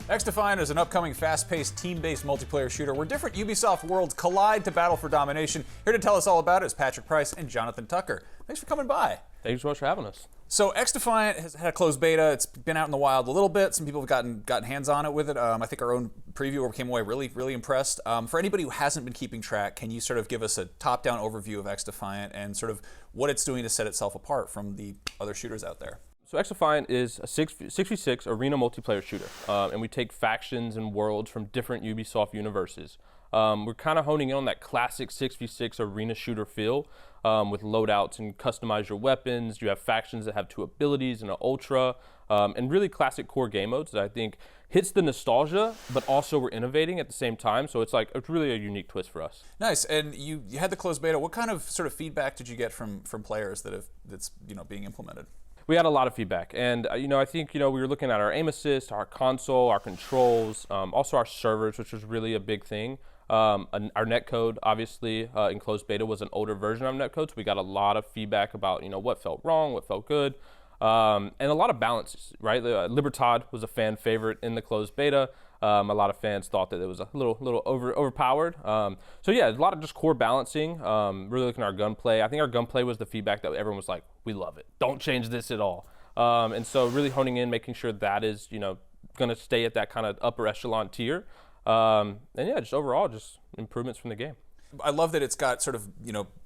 XDefiant is an upcoming fast-paced, team-based multiplayer shooter where different Ubisoft worlds collide to battle for domination. Here to tell us all about it is Patrick Price and Jonathan Tucker. Thanks for coming by. Thanks so much for having us. So XDefiant has had a closed beta. It's been out in the wild a little bit. Some people have gotten hands on it with it. I think our own previewer came away really impressed. For anybody who hasn't been keeping track, can you sort of give us a top-down overview of XDefiant and sort of what it's doing to set itself apart from the other shooters out there? So XDefiant is a 6v6 arena multiplayer shooter, and we take factions and worlds from different Ubisoft universes. We're kind of honing in on that classic 6v6 arena shooter feel with loadouts and customize your weapons. You have factions that have 2 abilities and an ultra, and really classic core game modes that I think hits the nostalgia, but also we're innovating at the same time. So it's really a unique twist for us. Nice. And you had the closed beta. What kind of sort of feedback did you get from players that's being implemented? We had a lot of feedback, and I think we were looking at our aim assist, our console, our controls, also our servers, which was really a big thing. Our netcode, obviously, in closed beta was an older version of netcode, so we got a lot of feedback about what felt wrong, what felt good, and a lot of balances. Right, Libertad was a fan favorite in the closed beta. A lot of fans thought that it was a little overpowered. So yeah, a lot of just core balancing. Really looking at our gunplay. I think our gunplay was the feedback that everyone was like, we love it. Don't change this at all. And so really honing in, making sure that is going to stay at that kind of upper echelon tier. And yeah, just overall, just improvements from the game. I love that it's got sort of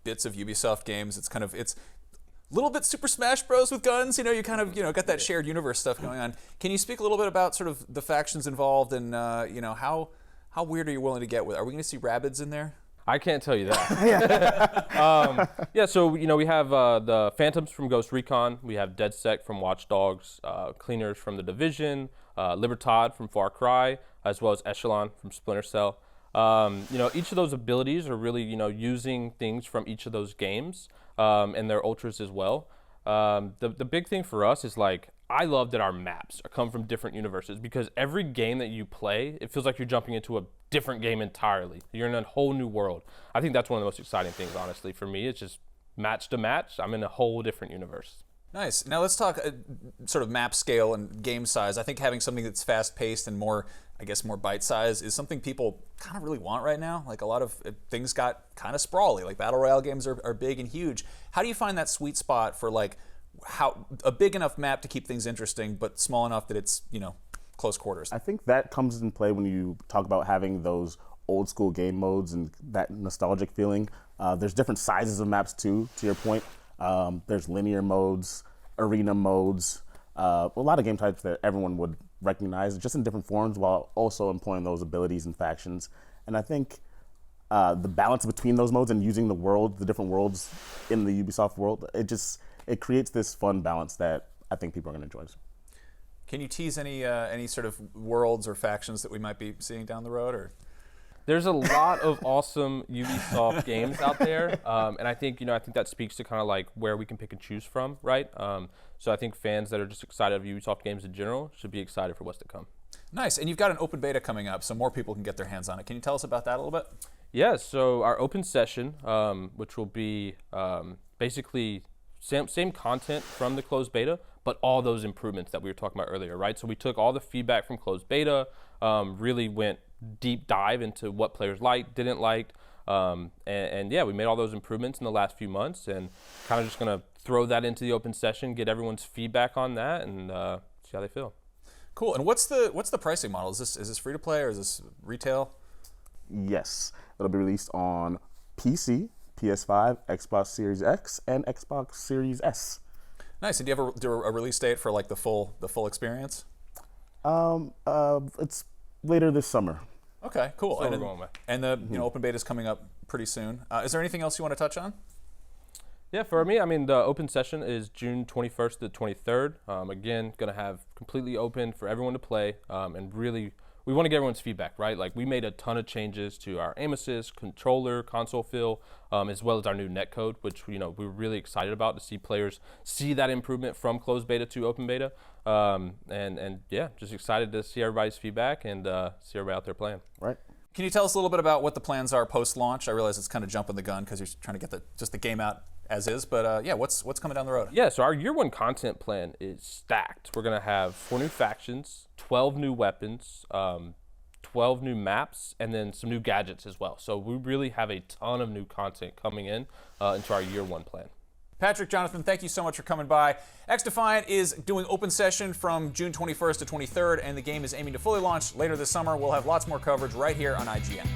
bits of Ubisoft games. It's a little bit Super Smash Bros. With guns, you kind of got that shared universe stuff going on. Can you speak a little bit about sort of the factions involved and how weird are you willing to get with? Are we going to see Rabbids in there? I can't tell you that. Yeah, so we have the Phantoms from Ghost Recon, we have DedSec from Watch Dogs, Cleaners from The Division, Libertad from Far Cry, as well as Echelon from Splinter Cell. Each of those abilities are really using things from each of those games. And their ultras as well. The big thing for us is I love that our maps come from different universes because every game that you play, it feels like you're jumping into a different game entirely. You're in a whole new world. I think that's one of the most exciting things, honestly, for me. It's just match to match. I'm in a whole different universe. Nice. Now let's talk sort of map scale and game size. I think having something that's fast-paced and more bite-sized is something people kind of really want right now. Like a lot of things got kind of sprawly. Like Battle Royale games are big and huge. How do you find that sweet spot for how a big enough map to keep things interesting, but small enough that it's close quarters? I think that comes in play when you talk about having those old school game modes and that nostalgic feeling. There's different sizes of maps too, to your point. There's linear modes, arena modes, a lot of game types that everyone would recognize, just in different forms, while also employing those abilities and factions. And I think the balance between those modes and using the different worlds in the Ubisoft world, it creates this fun balance that I think people are going to enjoy. Can you tease any sort of worlds or factions that we might be seeing down the road, or? There's a lot of awesome Ubisoft games out there, and I think that speaks to kind of where we can pick and choose from, right? So I think fans that are just excited of Ubisoft games in general should be excited for what's to come. Nice, and you've got an open beta coming up, so more people can get their hands on it. Can you tell us about that a little bit? Yeah, so our open session, which will be basically same content from the closed beta, but all those improvements that we were talking about earlier, right? So we took all the feedback from closed beta, really went deep dive into what players liked, didn't like, and yeah, we made all those improvements in the last few months, and kind of just gonna throw that into the open session, get everyone's feedback on that, and see how they feel. Cool. And what's the pricing model? Is this free to play or is this retail? Yes, it'll be released on PC, PS5, Xbox Series X, and Xbox Series S. Nice. And do you have a release date for the full experience? It's later this summer. Okay, cool. So we're going with. And the open beta is coming up pretty soon. Is there anything else you want to touch on? Yeah, for me, the open session is June 21st to 23rd. Again, going to have completely open for everyone to play, and really, we want to get everyone's feedback, right? We made a ton of changes to our aim assist, controller, console feel, as well as our new netcode, which we were really excited about to see players see that improvement from closed beta to open beta. And yeah, just excited to see everybody's feedback and see everybody out there playing. Right. Can you tell us a little bit about what the plans are post-launch? I realize it's kind of jumping the gun because you're trying to get the game out as is. But yeah, what's coming down the road? Yeah, so our year one content plan is stacked. We're gonna have 4 new factions, 12 new weapons, 12 new maps, and then some new gadgets as well. So we really have a ton of new content coming in into our year one plan. Patrick, Jonathan, thank you so much for coming by. XDefiant is doing open session from June 21st to 23rd, and the game is aiming to fully launch later this summer. We'll have lots more coverage right here on IGN.